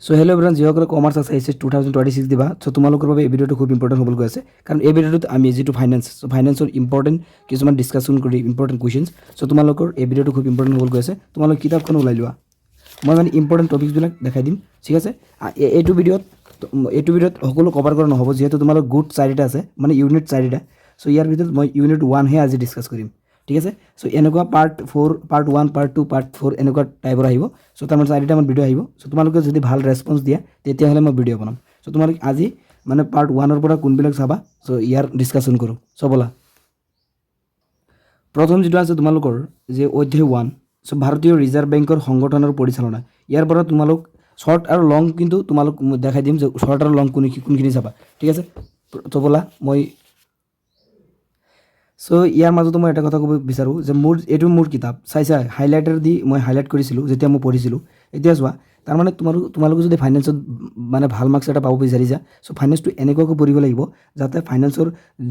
So hello' everyone, যিসকলে commerce আছে H S 2026 দিবা। চ' তোমালোকৰ বাবে এই ভিডিঅ'টো খুব ইম্পৰ্টেণ্ট হ'বলৈ গৈ আছে, কাৰণ এই ভিডিঅ'টোত আমি যিটো ফাইনেন্সৰ ইম্পৰ্টেণ্ট কিছুমান ডিছকাশ্যন কৰি ইম্পৰ্টেণ্ট কুৱেশ্যনছ। চ' তোমালোকৰ এই ভিডিঅ'টো খুব ইম্পৰ্টেণ্ট হ'বলৈ গৈ আছে। তোমালোক কিতাপখন ওলাই লোৱা, মই মানে ইম্পৰ্টেণ্ট টপিকছবিলাক দেখাই দিম, ঠিক আছে। এইটো ভিডিঅ'ত সকলো কভাৰ কৰা নহ'ব, যিহেতু তোমালোক গুড 4টা আছে, মানে ইউনিট 4টা। চ' ইয়াৰ ভিতৰত মই ইউনিট 1হে আজি ডিছকাছ কৰিম, ঠিক আছে। চ' এনেকুৱা পাৰ্ট 1, পাৰ্ট 2, পাৰ্ট 4 এনেকুৱা টাইপৰ আহিব। চ' তাৰমানে 4টামান ভিডিঅ' আহিব। চ' তোমালোকে যদি ভাল ৰেছপন্স দিয়া তেতিয়াহ'লে মই ভিডিঅ' বনাম। চ' তোমালোকে আজি মানে পাৰ্ট 1ৰ পৰা কোনবিলাক চাবা, চ' ইয়াৰ ডিছকাশ্যন কৰোঁ। চ' ব'লা, প্ৰথম যিটো আছে তোমালোকৰ যে অধ্যায় 1, চ' ভাৰতীয় ৰিজাৰ্ভ বেংকৰ সংগঠনৰ পৰিচালনা। ইয়াৰ পৰা তোমালোক শ্বৰ্ট আৰু লং কিন্তু তোমালোক দেখাই দিম যে শ্বৰ্ট আৰু লং কোনখিনি চাবা, ঠিক আছে। চ' ব'লা চ' ইয়াৰ মাজতো মই এটা কথা ক'ব বিচাৰোঁ যে এইটো মোৰ কিতাপ চাইছা, হাইলাইটাৰ দি মই হাইলাইট কৰিছিলোঁ যেতিয়া মই পঢ়িছিলোঁ। এতিয়া চোৱা, তাৰমানে তোমালোকে যদি ফাইনেন্সত মানে ভাল মাৰ্কছ এটা পাব বিচাৰিছা, চ' ফাইনেন্সটো এনেকুৱাকৈ পঢ়িব লাগিব যাতে ফাইনেন্সৰ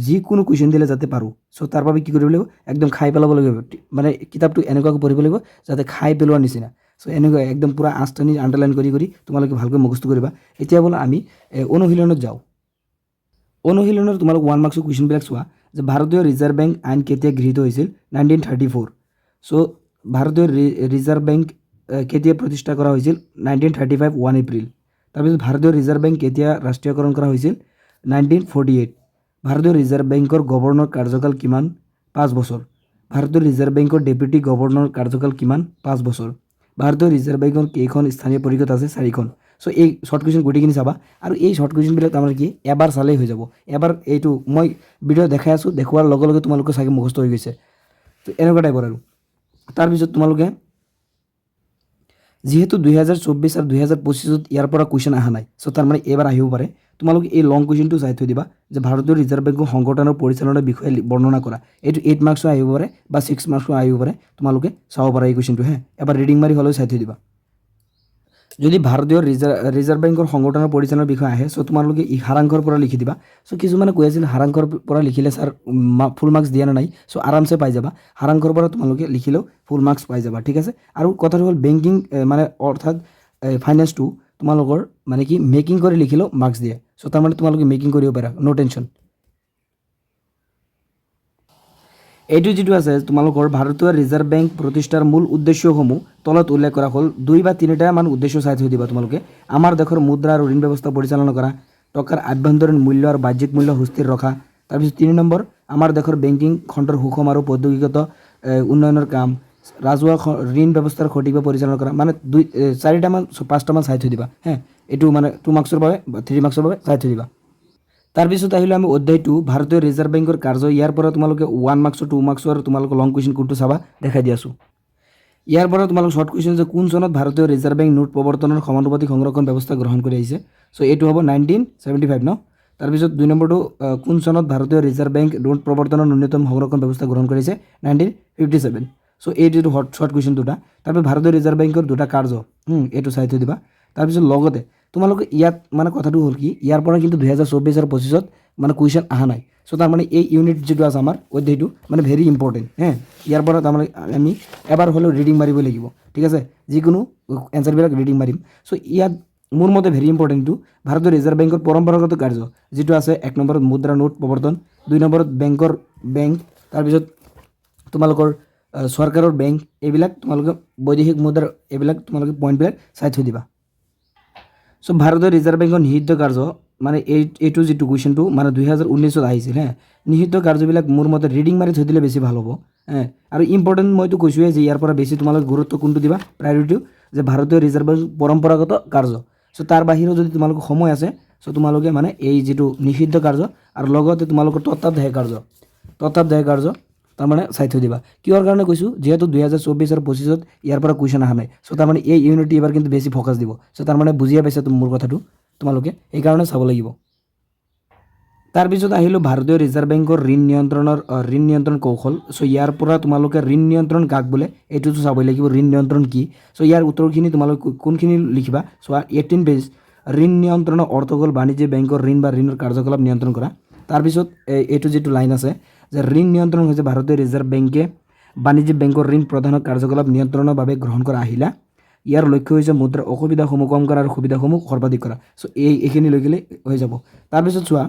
যিকোনো কুৱেশ্যন দিলে যাতে পাৰোঁ। চ' তাৰ বাবে কি কৰিব লাগিব, একদম খাই পেলাব লাগিব, মানে কিতাপটো এনেকুৱাকৈ পঢ়িব লাগিব যাতে খাই পেলোৱাৰ নিচিনা। চ' এনেকুৱা একদম পূৰা আঁচটানি আণ্ডাৰলাইন কৰি তোমালোকে ভালকৈ মুখস্থ কৰিবা। এতিয়া বোলা আমি অনুশীলনত যাওঁ। অনুশীলনৰ তোমালোক 1 মাৰ্কছৰ কুৱেশ্যনবিলাক চোৱা যে ভাৰতীয় ৰিজাৰ্ভ বেংক আইন কেতিয়া গৃহীত হৈছিল, 1934। চ' ভাৰতীয় ৰিজাৰ্ভ বেংক কেতিয়া প্ৰতিষ্ঠা কৰা হৈছিল, 1935 1 এপ্ৰিল। তাৰপিছত ভাৰতীয় ৰিজাৰ্ভ বেংক কেতিয়া ৰাষ্ট্ৰীয়কৰণ কৰা হৈছিল, 1948। ভাৰতীয় ৰিজাৰ্ভ বেংকৰ গভৰ্ণৰ কাৰ্যকাল কিমান, 5 বছৰ। ভাৰতীয় ৰিজাৰ্ভ বেংকৰ ডেপুটি গভৰ্ণৰ কাৰ্যকাল কিমান, 5 বছৰ। ভাৰতীয় ৰিজাৰ্ভ বেংকৰ কেইখন স্থানীয় পৰিষদ আছে, 4খন। চ' এই শ্বৰ্ট কুৱেশ্যন গোটেইখিনি চাবা, আৰু এই শ্বৰ্ট কুৱেশ্যনবিলাক তাৰমানে কি এবাৰ চালেই হৈ যাব। এবাৰ এইটো মই ভিডিঅ' দেখাই আছোঁ, দেখুওৱাৰ লগে লগে তোমালোকে চাগে মুখস্থ হৈ গৈছে। ত' এনেকুৱা টাইপৰ আৰু তাৰপিছত তোমালোকে যিহেতু 2024 আৰু 2025 ইয়াৰ পৰা কুৱেশ্যন অহা নাই, চ' তাৰমানে এইবাৰ আহিব পাৰে। তোমালোকে এই লং কুৱেশ্যনটো চাই থৈ দিবা যে ভাৰতীয় ৰিজাৰ্ভ বেংকৰ সংগঠনৰ পৰিচালনাৰ বিষয়ে বৰ্ণনা কৰা। এইটো 8 মাৰ্কছো আহিব পাৰে বা 6 মাৰ্কছো আহিব পাৰে, তোমালোকে চাব পাৰা এই কুৱেশ্যনটো। এবাৰ ৰিডিং মাৰি হ'লেও চাই থৈ দিবা। যদি ভাৰতীয় ৰিজাৰ্ভ বেংকৰ সংগঠনৰ পৰিচালনাৰ বিষয়ে আহে, চ' তোমালোকে সাৰাংশৰ পৰা লিখি দিবা। চ' কিছুমানে কৈ আছিল সাৰাংশৰ পৰা লিখিলে ছাৰ ফুল মাৰ্কছ দিয়া নাই, চ' আৰামছে পাই যাবা। সাৰাংশৰ পৰা তোমালোকে লিখিলেও ফুল মাৰ্কছ পাই যাবা, ঠিক আছে। আৰু কথাটো হ'ল বেংকিং মানে অৰ্থাৎ ফাইনেন্সটো তোমালোকৰ মানে কি মেকিং কৰি লিখিলেও মাৰ্কছ দিয়ে। চ' তাৰমানে তোমালোকে মেকিং কৰিব পাৰা, ন' টেনশ্যন। এইটো যিটো আছে তোমালোকৰ ভাৰতীয় ৰিজাৰ্ভ বেংক প্ৰতিষ্ঠাৰ মূল উদ্দেশ্যসমূহ তলত উল্লেখ কৰা হ'ল। 2 বা 3টা মান উদ্দেশ্য চাই থৈ দিবা তোমালোকে। আমাৰ দেশৰ মুদ্ৰা আৰু ঋণ ব্যৱস্থা পৰিচালনা কৰা, টকাৰ আভ্যন্তৰীণ মূল্য আৰু বাহ্যিক মূল্য সুস্থিৰ ৰখা। তাৰপিছত 3 নম্বৰ, আমাৰ দেশৰ বেংকিং খণ্ডৰ সুষম আৰু প্ৰৌদ্যোগিকত উন্নয়নৰ কাম, ৰাজহুৱা ঋণ ব্যৱস্থাৰ সঠিকভাৱে পৰিচালনা কৰা। মানে 4টামান 5টামান চাই থৈ দিবা। এইটো মানে 2 মাৰ্কছৰ বাবে বা 3 মাৰ্কছৰ বাবে চাই থৈ দিবা। তাৰপিছত আহিলোঁ আমি অধ্যায় 2, ভাৰতীয় ৰিজাৰ্ভ বেংকৰ কাৰ্য। ইয়াৰ পৰা তোমালোকে 1 মাৰ্কছৰ 2 মাৰ্কছৰ আৰু তোমালোকে লং কুৱেশ্যন কোনটো চাবা দেখাই দি আছোঁ। ইয়াৰ পৰা তোমালোক শ্বৰ্ট কুৱেশ্যন যে কোন চনত ভাৰতীয় ৰিজাৰ্ভ বেংক নোট প্ৰৱৰ্তনৰ সমানুপাতিক সংৰক্ষণ ব্যৱস্থা গ্ৰহণ কৰি আহিছে। চ' এইটো হ'ব 1975 ন। তাৰপিছত 2 নম্বৰটো কোন চনত ভাৰতীয় ৰিজাৰ্ভ বেংক নোট প্ৰৱৰ্তনৰ ন্যূনতম সংৰক্ষণ ব্যৱস্থা গ্ৰহণ কৰিছে, 1957। চ' এই যিটো শ্বৰ্ট কুৱেশ্যন দুটা। তাৰপিছত ভাৰতীয় ৰিজাৰ্ভ বেংকৰ 2টা কাৰ্য, এইটো চাই থৈ দিবা। তাৰপিছত লগতে তোমালোকে ইয়াত মানে কথাটো হ'ল কি, ইয়াৰ পৰা কিন্তু 2024 আৰু 25 মানে কুৱেশ্যন অহা নাই। চ' তাৰমানে এই ইউনিট যিটো আছে আমাৰ অধ্যায়টো মানে ভেৰি ইম্পৰ্টেণ্ট। ইয়াৰ পৰা তাৰমানে আমি এবাৰ হ'লেও ৰিডিং মাৰিব লাগিব, ঠিক আছে। যিকোনো এনচাৰবিলাক ৰিডিং মাৰিম। চ' ইয়াত মোৰ মতে ভেৰি ইম্পৰ্টেণ্টটো ভাৰতীয় ৰিজাৰ্ভ বেংকৰ পৰম্পৰাগত কাৰ্য যিটো আছে। 1 নম্বৰত মুদ্ৰা নোট প্ৰৱৰ্তন, 2 নম্বৰত বেংক, তাৰপিছত তোমালোকৰ চৰকাৰৰ বেংক, এইবিলাক তোমালোকে বৈদেশিক মুদ্ৰাৰ এইবিলাক তোমালোকে পইণ্টবিলাক চাই থৈ দিবা। চ' ভাৰতীয় ৰিজাৰ্ভ বেংকৰ নিষিদ্ধ কাৰ্য মানে এইটো যিটো কুৱেশ্যনটো মানে 2019 আহিছিল। নিষিদ্ধ কাৰ্যবিলাক মোৰ মতে ৰিডিং মাৰি থৈ দিলে বেছি ভাল হ'ব। আৰু ইম্পৰ্টেণ্ট মইতো কৈছোঁৱে যে ইয়াৰ পৰা বেছি তোমালোকে গুৰুত্ব কোনটো দিবা, প্ৰায়ৰিটিও যে ভাৰতীয় ৰিজাৰ্ভ বেংক পৰম্পৰাগত কাৰ্য। চ' তাৰ বাহিৰেও যদি তোমালোকৰ সময় আছে, চ' তোমালোকে মানে এই যিটো নিষিদ্ধ কাৰ্য আৰু লগতে তোমালোকৰ তত্ত্বাৱধায়ক কাৰ্য তাৰমানে চাই থৈ দিবা। কিহৰ কাৰণে কৈছোঁ, যিহেতু 2024 আৰু 25 ইয়াৰ পৰা কুৱেশ্যন অহা নাই। চ' তাৰমানে এই ইউনিট এইবাৰ কিন্তু বেছি ফ'কাছ দিব। চ' তাৰমানে বুজিয়ে পাইছা মোৰ কথাটো তোমালোকে, সেইকাৰণে চাব লাগিব। তাৰপিছত আহিলোঁ ভাৰতীয় ৰিজাৰ্ভ বেংকৰ ঋণ নিয়ন্ত্ৰণ কৌশল। চ' ইয়াৰ পৰা তোমালোকে ঋণ নিয়ন্ত্ৰণ কাক বোলে এইটোতো চাবই লাগিব, ঋণ নিয়ন্ত্ৰণ কি। চ' ইয়াৰ উত্তৰখিনি তোমালোকে কোনখিনি লিখিবা চোৱা, 18 পেজ। ঋণ নিয়ন্ত্ৰণৰ অৰ্থ হ'ল বাণিজ্যিক বেংকৰ ঋণ বা ঋণৰ কাৰ্যকলাপ নিয়ন্ত্ৰণ কৰা। তাৰপিছত এইটো যিটো লাইন আছে যে ঋণ নিয়ন্ত্ৰণ হৈছে ভাৰতীয় ৰিজাৰ্ভ বেংকে বাণিজ্যিক বেংকৰ ঋণ প্ৰদানৰ কাৰ্যকলাপ নিয়ন্ত্ৰণৰ বাবে গ্ৰহণ কৰা আহিলা। ইয়াৰ লক্ষ্য হৈছে মুদ্ৰাৰ অসুবিধাসমূহ কম কৰা আৰু সুবিধাসমূহ সৰ্বাধিক কৰা। চ' এইখিনি লৈ গ'লে হৈ যাব। তাৰপিছত চোৱা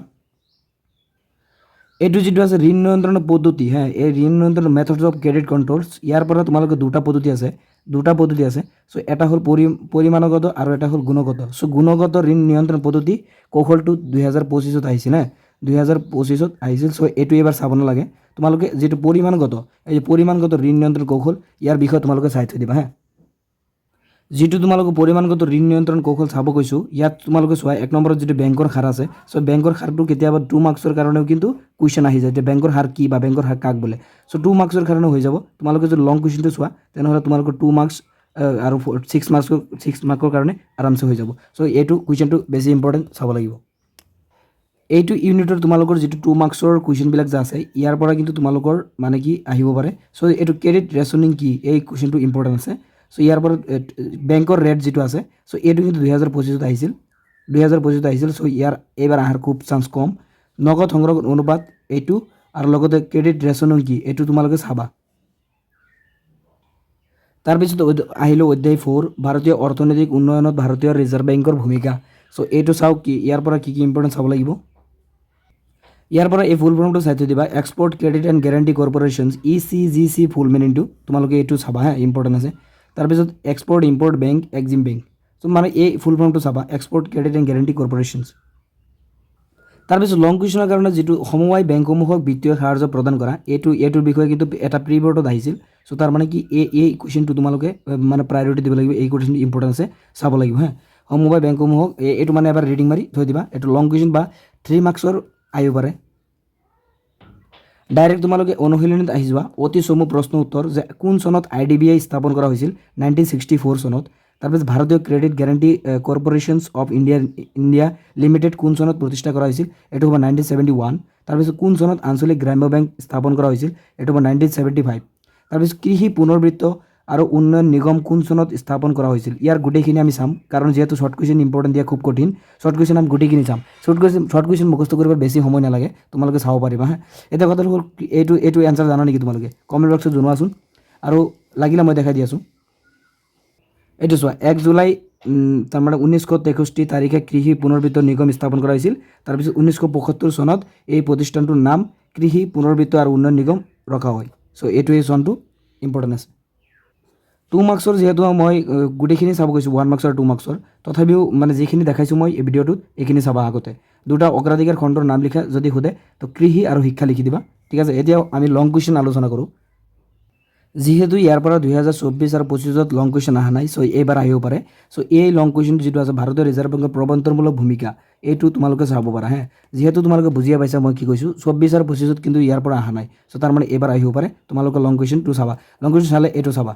এইটো যিটো আছে ঋণ নিয়ন্ত্ৰণ পদ্ধতি, এই ঋণ নিয়ন্ত্ৰণ মেথডছ অফ ক্ৰেডিট কণ্ট্ৰলছ, ইয়াৰ পৰা তোমালোকে দুটা পদ্ধতি আছে। চ' এটা হ'ল পৰিমাণগত আৰু এটা হ'ল গুণগত। চ' গুণগত ঋণ নিয়ন্ত্ৰণ পদ্ধতি কৌশলটো 2025 আহিছিল 2025 আহিছিল। চ' এইটো এবাৰ চাব নালাগে। তোমালোকে যিটো পৰিমাণগত ঋণ নিয়ন্ত্ৰণ কৌশল, ইয়াৰ বিষয়ে তোমালোকে চাই থৈ দিবা যিটো তোমালোকে পৰিমাণগত ঋণ নিয়ন্ত্ৰণ কৌশল চাব কৈছোঁ, ইয়াত তোমালোকে চোৱা 1 নম্বৰত যিটো বেংকৰ হাৰ আছে। চ' বেংকৰ হাৰটো কেতিয়াবা 2 মাৰ্কছৰ কাৰণেও কিন্তু কুৱেশ্যন আহি যায় যে বেংকৰ হাৰ কি বা বেংকৰ হাৰ কাক বোলে। চ' 2 মাৰ্কছৰ কাৰণে হৈ যাব। তোমালোকে যদি লং কুৱেশ্যনটো চোৱা তেনেহ'লে তোমালোকৰ 2 মাৰ্কছ আৰু 6 মাৰ্কৰ কাৰণে আৰামছে হৈ যাব। চ' এইটো কুৱেশ্যনটো বেছি ইম্পৰ্টেণ্ট চাব লাগিব। এইটো ইউনিটৰ তোমালোকৰ যিটো 2 মাৰ্কছৰ কুৱেশ্যনবিলাক যে আছে, ইয়াৰ পৰা কিন্তু তোমালোকৰ মানে কি আহিব পাৰে। চ' এইটো ক্ৰেডিট ৰেচনিং কি, এই কুৱেশ্যনটো ইম্পৰ্টেণ্ট আছে। চ' ইয়াৰ পৰা বেংকৰ ৰেট যিটো আছে, চ' এইটো কিন্তু 2025 আহিছিল। চ' ইয়াৰ এইবাৰ অহাৰ খুব চান্স কম। নগদ সংগ্ৰহ অনুপাত এইটো আৰু লগতে ক্ৰেডিট ৰেচনিং কি, এইটো তোমালোকে চাবা। তাৰপিছত আহিলোঁ অধ্যায় 4, ভাৰতীয় অৰ্থনৈতিক উন্নয়নত ভাৰতীয় ৰিজাৰ্ভ বেংকৰ ভূমিকা। চ' এইটো চাওক কি, ইয়াৰ পৰা কি ইম্পৰ্টেণ্ট চাব লাগিব। ইয়াৰ পৰা এই ফুল ফৰ্মটো চাই থৈ দিবা, export credit and guarantee corporations, ECGC full মিনিংটো তোমালোকে এইটো চাবা ইম্পৰ্টেণ্ট আছে। তাৰপিছত export import bank, EXIM bank. So' মানে এই ফুল ফৰ্মটো চাবা, export credit and guarantee corporations. তাৰপিছত লং কুৱেশ্যনৰ কাৰণে যিটো সমবায় বেংকসমূহক বিত্তীয় সাহায্য প্ৰদান কৰা, এইটোৰ বিষয়ে কিন্তু এটা প্ৰিবৰ্ডত আহিছিল। চ' তাৰ মানে কি এই কুৱেশ্যনটো তোমালোকে মানে প্ৰায়ৰিটি দিব লাগিব। এই কুৱেশ্যনটো ইম্পৰ্টেণ্ট আছে, চাব লাগিব সমবায় বেংকসমূহক এইটো মানে এবাৰ ৰিডিং মাৰি থৈ দিবা। এইটো লং কুৱেশ্যন বা 3 মাৰ্কছৰ আহিব পাৰে। ডাইৰেক্ট তোমালোকে অনুশীলনীত আহি যোৱা, অতি চমু প্ৰশ্ন উত্তৰ যে কোন চনত IDBI স্থাপন কৰা হৈছিল, 1964 চনত। তাৰপিছত ভাৰতীয় credit guarantee corporations of India limited কোন চনত প্ৰতিষ্ঠা কৰা হৈছিল, এইটো হ'ব 1971। তাৰপিছত কোন চনত আঞ্চলিক গ্ৰাম্য বেংক স্থাপন কৰা হৈছিল, এইটো হ'ব 1975। তাৰপিছত কৃষি পুনৰ্বৃত্ত আৰু উন্নয়ন নিগম কোন চনত স্থাপন কৰা হৈছিল, ইয়াৰ গোটেইখিনি আমি চাম, কাৰণ যিহেতু শ্বৰ্ট কুৱেশ্যন ইম্পৰ্টেণ্ট দিয়া খুব কঠিন। শ্বৰ্ট কুৱেশ্যন আমি গোটেইখিনি চাম। শ্বৰ্ট কুৱেশ্যন মুখস্থ কৰিব বেছি সময় নালাগে, তোমালোকে চাব পাৰিবা এতিয়া কথাটো হ'ল এইটো এনচাৰ জানা নেকি তোমালোকে, কমেণ্ট বক্সত জনোৱাচোন আৰু লাগিলে মই দেখাই দি আছোঁ। এইটো চোৱা, 1 জুলাই তাৰমানে 1963 তাৰিখে কৃষি পুনৰ্বৃত্ত নিগম স্থাপন কৰা হৈছিল। তাৰপিছত 1975 চনত এই প্ৰতিষ্ঠানটোৰ নাম কৃষি পুনৰ্বৃত্ত আৰু উন্নয়ন নিগম ৰখা হয়। চ' এইটোৱে চনটো ইম্পৰ্টেণ্ট আছে। 2 মাৰ্কছৰ যিহেতু মই গোটেইখিনি চাব গৈছোঁ, 1 মাৰ্কছৰ 2 মাৰ্কছৰ, তথাপিও মানে যিখিনি দেখাইছোঁ মই এই ভিডিঅ'টোত এইখিনি চাবা আগতে। দুটা অগ্ৰাধিকাৰ খণ্ডৰ নাম লিখা, যদি সোধে তো কৃষি আৰু শিক্ষা লিখি দিবা, ঠিক আছে। এতিয়া আমি লং কুৱেশ্যন আলোচনা কৰোঁ। যিহেতু ইয়াৰ পৰা 2024 আৰু 25 লং কুৱেশ্যন অহা নাই, চ' এইবাৰ আহিব পাৰে। চ' এই লং কুৱেশ্যনটো যিটো আছে ভাৰতীয় ৰিজাৰ্ভ বেংকৰ প্ৰৱৰ্তনমূলক ভূমিকা, এইটো তোমালোকে চাব পাৰা যিহেতু তোমালোকে বুজিয়ে পাইছা মই কি কৈছোঁ। 24 আৰু 25 কিন্তু ইয়াৰ পৰা অহা নাই, চ' তাৰমানে এইবাৰ আহিব পাৰে। তোমালোকে লং কুৱেশ্যনটো চাবা, লং কুৱেশ্যন চালে এইটো চাবা।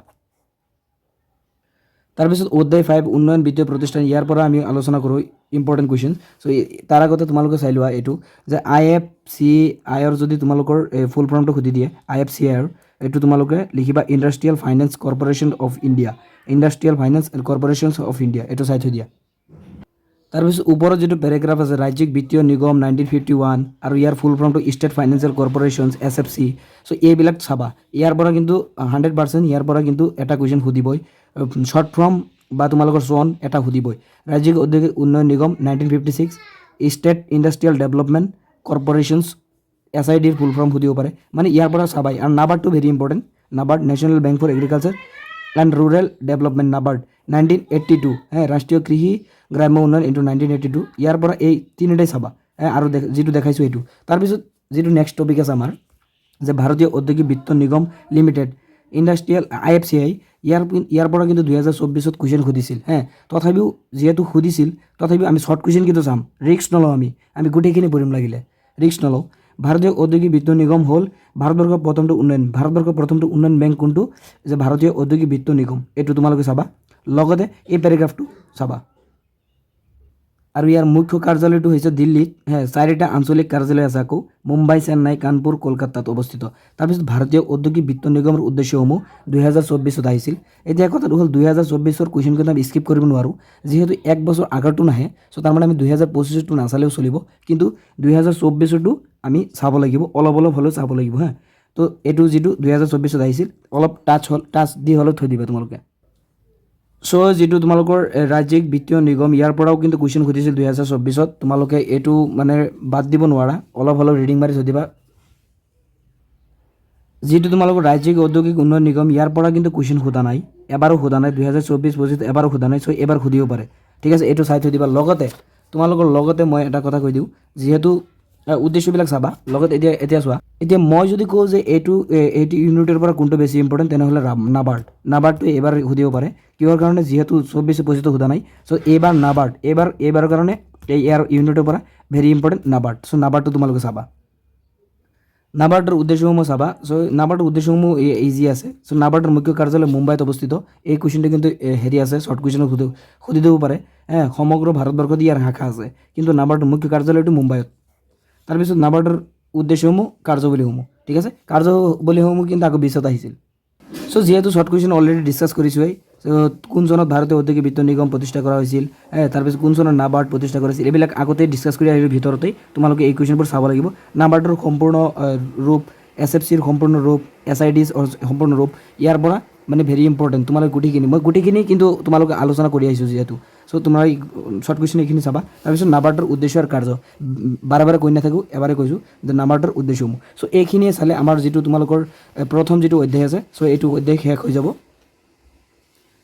তাৰপিছত অধ্যায় 5 উন্নয়ন বিত্তীয় প্ৰতিষ্ঠান, ইয়াৰ পৰা আমি আলোচনা কৰোঁ ইম্পৰ্টেণ্ট কুৱেশ্যন। চ' তাৰ আগতে তোমালোকে চাই লোৱা এইটো যে IFCIৰ যদি তোমালোকৰ ফুল ফৰ্মটো সুধি দিয়ে, IFCIৰ এইটো তোমালোকে লিখিবা industrial finance corporation of India, এইটো চাই থৈ দিয়া। তাৰপিছত ওপৰত যিটো পেৰেগ্ৰাফ আছে, ৰাজ্যিক বিত্তীয় নিগম 1951 আৰু ইয়াৰ ফুল ফৰ্মটো ষ্টেট ফাইনেন্সিয়েল কৰ্পৰেশ্যনছ SFC। চ' এইবিলাক চাবা, ইয়াৰ পৰা কিন্তু 100% ইয়াৰ পৰা কিন্তু এটা কুৱেশ্যন সুধিবই, শ্বৰ্ট ফৰ্ম বা তোমালোকৰ চন এটা সুধিবই। ৰাজ্যিক ঔদ্যোগিক উন্নয়ন নিগম 1956, ষ্টেট ইণ্ডাষ্ট্ৰিয়েল ডেভেলপমেণ্ট কৰ্পৰেশ্যনছ SIDৰ ফুল ফৰ্ম সুধিব পাৰে, মানে ইয়াৰ পৰা চাবাই। আৰু নাবাৰ্ডটো very important, NABARD national bank for agriculture and rural development, NABARD 1982, ৰাষ্ট্ৰীয় কৃষি গ্ৰাম্য উন্নয়ন ইনটু 1982। ইয়াৰ পৰা এই তিনিটাই চাবা আৰু যিটো দেখাইছোঁ এইটো। তাৰপিছত যিটো নেক্সট টপিক আছে আমাৰ যে ভাৰতীয় ঔদ্যোগিক বিত্ত নিগম লিমিটেড ইণ্ডাষ্ট্ৰিয়েল IFCI, ইয়াৰ পৰা কিন্তু 2024 কুৱেশ্যন সুধিছিল তথাপিও যিহেতু সুধিছিল, তথাপিও আমি শ্বৰ্ট কুৱেশ্যন কিন্তু চাম, ৰিস্ক নলওঁ আমি গোটেইখিনি পঢ়িম লাগিলে, ৰিস্ক নলওঁ। ভাৰতীয় ঔদ্যোগিক বিত্ত নিগম হ'ল ভাৰতবৰ্ষৰ প্ৰথমটো উন্নয়ন বেংক কোনটো, যে ভাৰতীয় ঔদ্যোগিক বিত্ত নিগম, এইটো তোমালোকে চাবা। লগতে এই পেৰাগ্ৰাফটো চাবা। আৰু ইয়াৰ মুখ্য কাৰ্যালয়টো হৈছে দিল্লীত 4টা আঞ্চলিক কাৰ্যালয় আছে আকৌ, মুম্বাই, চেন্নাই, কানপুৰ, কলকাতাত অৱস্থিত। তাৰপিছত ভাৰতীয় ঔদ্যোগিক বিত্ত নিগমৰ উদ্দেশ্যসমূহ 2024 আহিছিল। এতিয়া কথাটো হ'ল 2024 কুৱেশ্যন কিন্তু আমি স্কিপ কৰিব নোৱাৰোঁ, যিহেতু 1 বছৰ আগৰটো নাহে। চ' তাৰমানে আমি 2025 নাচালেও চলিব, কিন্তু 2024 আমি চাব লাগিব, অলপ হ'লেও চাব লাগিব তো এইটো যিটো 2024 আহিছিল অলপ টাচ দি হ'লেও থৈ দিবা তোমালোকে। চ' যিটো তোমালোকৰ ৰাজ্যিক বিত্তীয় নিগম ইয়াৰ পৰাও কিন্তু কুৱেশ্যন সুধিছিল 2024ত তোমালোকে এইটো মানে বাদ দিব নোৱাৰা অলপ হ'লেও ৰিডিং মাৰি থৈ দিবা যিটো তোমালোকৰ ৰাজ্যিক ঔদ্যোগিক উন্নয়ন নিগম ইয়াৰ পৰা কিন্তু কুৱেশ্যন সোধা নাই এবাৰো সোধা নাই 2024-25 এবাৰো সোধা নাই চ' এবাৰ সুধিব পাৰে ঠিক আছে এইটো চাই থৈ দিবা তোমালোকৰ লগতে মই এটা কথা কৈ দিওঁ যিহেতু উদ্দেশ্যবিলাক চাবা লগত এতিয়া চোৱা এতিয়া মই যদি কওঁ যে এইটো ইউনিটৰ পৰা কোনটো বেছি ইম্পৰ্টেণ্ট তেনেহ'লে নাবাৰ্ডটো এইবাৰ সুধিব পাৰে কিহৰ কাৰণে যিহেতু 24-25 সোধা নাই চ' এইবাৰ নাবাৰ্ড এইবাৰৰ কাৰণে ইয়াৰ ইউনিটৰ পৰা ভেৰি ইম্পৰ্টেণ্ট নাবাৰ্ড চ' নাবাৰ্ডটো তোমালোকে চাবা নাবাৰ্ডৰ উদ্দেশ্যসমূহ চাবা চ' নাবাৰ্ডৰ উদ্দেশ্যসমূহ ইজি আছে চ' নাবাৰ্ডৰ মুখ্য কাৰ্যালয় মুম্বাইত অৱস্থিত এই কুৱেশ্যনটো কিন্তু হেৰি আছে শ্বৰ্ট কুৱেশ্যনত সুধি দিব পাৰে সমগ্ৰ ভাৰতবৰ্ষত ইয়াৰ শাখা আছে কিন্তু নাবাৰ্ডৰ মুখ্য কাৰ্যালয়টো মুম্বাইত তাৰপিছত নাবাৰ্ডৰ উদ্দেশ্যসমূহ কাৰ্যৱলীসমূহ ঠিক আছে কাৰ্যৱলীসমূহ কিন্তু আকৌ 20ত আহিছিল চ' যিহেতু শ্বৰ্ট কুৱেশ্যন অলৰেডি ডিছকাছ কৰিছোঁৱেই কোন চনত ভাৰতীয় ঔদ্যোগিক বিত্ত নিগম প্ৰতিষ্ঠা কৰা হৈছিল তাৰপিছত কোন চনত নাবাৰ্ড প্ৰতিষ্ঠা কৰিছিল এইবিলাক আগতেই ডিছকাছ কৰি আহিলোঁ ভিতৰতেই তোমালোকে এই কুৱেশ্যনবোৰ চাব লাগিব নাবাৰ্ডৰ সম্পূৰ্ণ ৰূপ SFCৰ সম্পূৰ্ণ ৰূপ SIDৰ সম্পূৰ্ণ ৰূপ ইয়াৰ পৰা মানে ভেৰি ইম্পৰ্টেণ্ট তোমালোকে গোটেইখিনি কিন্তু তোমালোকে আলোচনা কৰি আহিছোঁ যিহেতু চ' তোমাৰ শ্বৰ্ট কুৱেশ্যন এইখিনি চাবা তাৰপিছত নাবাৰ্ডৰ উদ্দেশ্য আৰু কাৰ্য বাৰে কৈ নাথাকোঁ এবাৰে কৈছোঁ যে নাবাৰ্ডৰ উদ্দেশ্যসমূহ চ' এইখিনিয়ে চালে আমাৰ যিটো তোমালোকৰ প্ৰথম যিটো অধ্যায় আছে চ' এইটো অধ্যায় শেষ হৈ যাব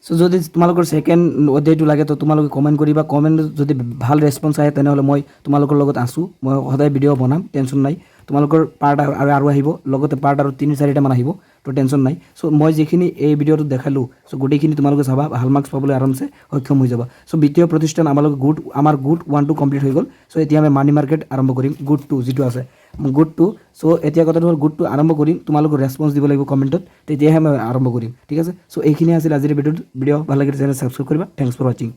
চ' যদি তোমালোকৰ ছেকেণ্ড অধ্যায়টো লাগে তো তোমালোকে কমেণ্ট কৰিবা কমেণ্ট যদি ভাল ৰেছপন্স আহে তেনেহ'লে মই তোমালোকৰ লগত আছোঁ মই সদায় ভিডিঅ' বনাম টেনশ্যন নাই তোমালোকৰ পাৰ্ট আৰু আহিব লগতে পাৰ্ট আৰু 3-4টামান আহিব তো টেনশ্যন নাই চ' মই যিখিনি এই ভিডিঅ'টো দেখালোঁ চ' গোটেইখিনি তোমালোকে চাবা ভাল মাৰ্কছ পাবলৈ আৰামছে সক্ষম হৈ যাবা চ' বিত্তীয় প্ৰতিষ্ঠান আমাৰ গুড 1-2 কমপ্লিট হৈ গ'ল চ' এতিয়া আমি মানি মাৰ্কেট আৰম্ভ কৰিম গুড 2 যিটো আছে গুড 2 চ' এতিয়া কথাটো হ'ল গুড 2 আৰম্ভ কৰিম তোমালোকৰ ৰেছপন্স দিব লাগিব কমেণ্টত তেতিয়াহে মই আৰম্ভ কৰিম ঠিক আছে চ' এইখিনি আছিল আজিৰ ভিডিঅ' ভাল লাগিলে চেনেল ছাবস্ক্ৰাইব কৰিবা থেংকছ ফৰ ৱাচিং